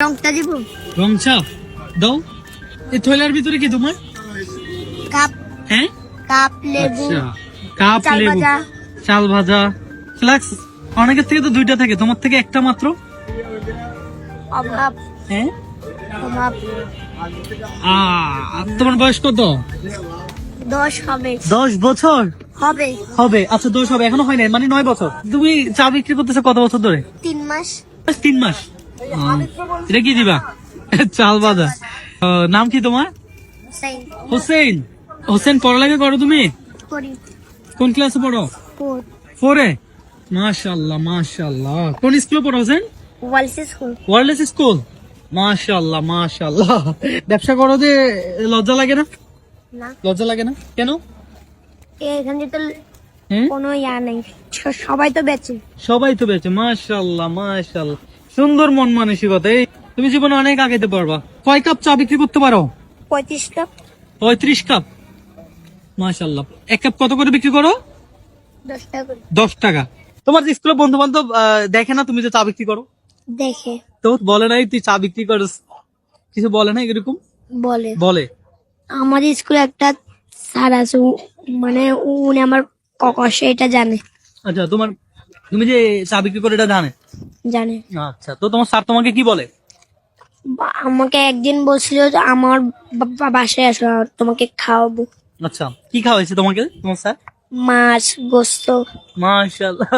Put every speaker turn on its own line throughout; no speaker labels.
রংটা দিব।
রং চা দাও। এই থৈলার ভিতরে কি তোমার?
কাপ।
হ্যাঁ,
কাপ, লেবু,
আচ্ছা কাপ,
চাল
লেবু,
ভাজা।
চাল ভাজা, ফ্লাক্স। অনেকের থেকে তো দুইটা থাকে, তোমার থেকে একটা মাত্র।
অভাব।
হ্যাঁ,
অভাব।
তোমার বয়স কত?
10 হবে।
10 বছর
হবে।
হবে। আচ্ছা 10 হবে, এখনো হয় নাই, মানে 9 বছর। তুমি চা বিক্রি করতেছো কত বছর ধরে?
3 মাস।
3 মাস। এটা কি দিবা? চাল ভাজা। নাম কি তোমার?
সাইন
হোসেন। হোসেন, পড়ালেখা করো তুমি?
করি।
কোন ক্লাসে পড়ো?
4
4-এ। মাশাআল্লাহ মাশাআল্লাহ। কোন স্কুলে পড়ো Hossain?
Walls school.
Wireless school. মাশাআল্লাহ মাশাআল্লাহ। ব্যবসা করো যে লজ্জা লাগে না?
না,
লজ্জা লাগে না কেন?
এখানে তো
হুম?
কোনো ইয়া নেই, সবাই তো বেচে।
সবাই তো বেঁচে। মাশাআল্লাহ মাশাআল্লাহ, সুন্দর মন মানসিকতা। এই তুমি জীবনে অনেক আগাইতে পারবা। কয় কাপ চা বিক্রি করতে পারো?
35 কাপ।
35 কাপ। মাশাআল্লাহ। এক কাপ কত করে বিক্রি করো?
10 টাকা করে।
10 টাকা। তোমার যে স্কুলে বন্ধু বান্ধব দেখে না তুমি যে চা বিক্রি করো?
দেখে।
তো বলে নাই তুই চা বিক্রি করস? কিছু বলে না এরকম?
বলে।
বলে।
আমাদের স্কুলে একটা স্যার আছে, মানে উনি আমার কষে এটা জানে।
আচ্ছা, তুমি যে চা বিক্রি করে এটা জানে?
জানে।
আচ্ছা, তো তোমার স্যার তোমাকে কি বলে?
আমাকে একদিন বলছিল যে আমার বাসায় আসো, তোমাকে খাওয়াবো।
আচ্ছা, কি খাওয়াইছে তোমাকে তোমার স্যার?
মাছ, গোস্ত।
মাশাআল্লাহ।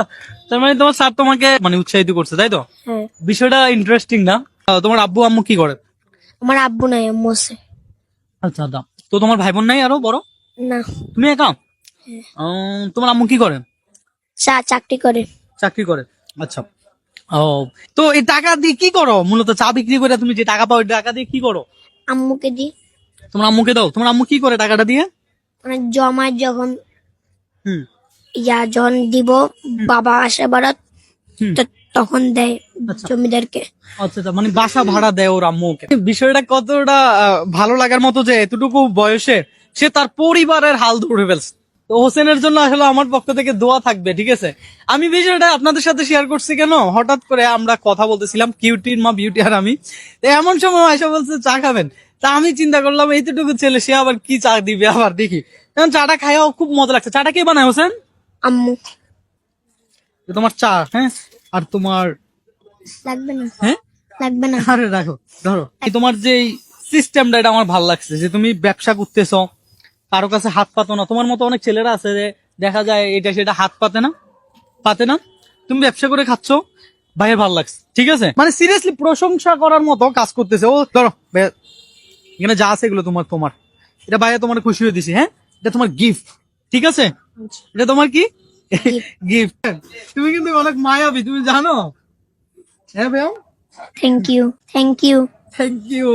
তার মানে তোমার স্যার তোমাকে মানে উৎসাহিত করছে, তাই তো?
হ্যাঁ।
বিষয়টা ইন্টারেস্টিং না? তোমার আব্বু আম্মু কি করে?
আমার আব্বু নাই, আম্মু আছে।
আচ্ছা দাম। তো তোমার ভাই বোন নাই আরো বড়?
না।
তুমি একা? তোমার আম্মু কি করে?
চাকরি করে।
চাকরি করে। আচ্ছা। ও, তো এই টাকা দিয়ে কি করো মূলত? চা বিক্রি করে তুমি যে টাকা পাও, এই টাকা দিয়ে কি করো?
আম্মুকে দি।
তোমার আম্মুকে দাও। তোমার আম্মু কি করে টাকাটা দিয়ে?
মানে জমায় যখন
হুম
যখন দিব, বাবা আসে বারাত,
হুম।
তখন দেয়
আচ্ছা।
জমিদারকে।
আচ্ছা আচ্ছা, মানে বাসা ভাড়া দেয় ওর আম্মুকে। বিষয়টা কতটা ভালো লাগার মতো যে এতটুকু বয়সে সে তার পরিবারের হাল ধরে ফেলছে। তো হোসেনের জন্য আসলে আমার পক্ষ থেকে দোয়া থাকবে, ঠিক আছে? আমি বিষয়টা আপনাদের সাথে শেয়ার করছি কেন, হঠাৎ করে আমরা কথা বলতেছিলাম কিউটির মা বিউটি আর আমি, তো এমন সময় আয়সা বলছে চা খাবেন। তা আমি চিন্তা করলাম এইটুকু ছেলে, সে আবার কি চা দিবে, আবার দেখি। এখন চাটা খাইও খুব মজা লাগছে। চাটা কে বানায় হোসেন?
আম্মু।
তোমার চা, হ্যাঁ, আর তোমার
লাগবে না।
হ্যাঁ,
লাগবে না।
আরে রাখো, ধরো। তোমার যে সিস্টেমটা, এটা আমার ভালো লাগছে যে তুমি ব্যবসা করতেছো, কারো কাছে হাত পাতো না। তোমার মতো অনেক ছেলেরা আছে যে দেখা যায় এটা সেটা হাত পাতে না, তুমি ব্যবসা করে খাচ্ছ। ভাইয়ের ভালো লাগছে, ঠিক আছে? মানে সিরিয়াসলি প্রশংসা করার মতো কাজ করতেছে ও। ধরো এখানে যা আছে এগুলো তোমার তোমার এটা ভাইয়া তোমার খুশি হয়ে দিছি। হ্যাঁ, এটা তোমার গিফট, ঠিক আছে? এটা তোমার কি গিফট। তুমি কিন্তু অনেক মায়াবী, তুমি জানো? হ্যাঁ ভাইয়া,
thank you. Thank you.
Thank you.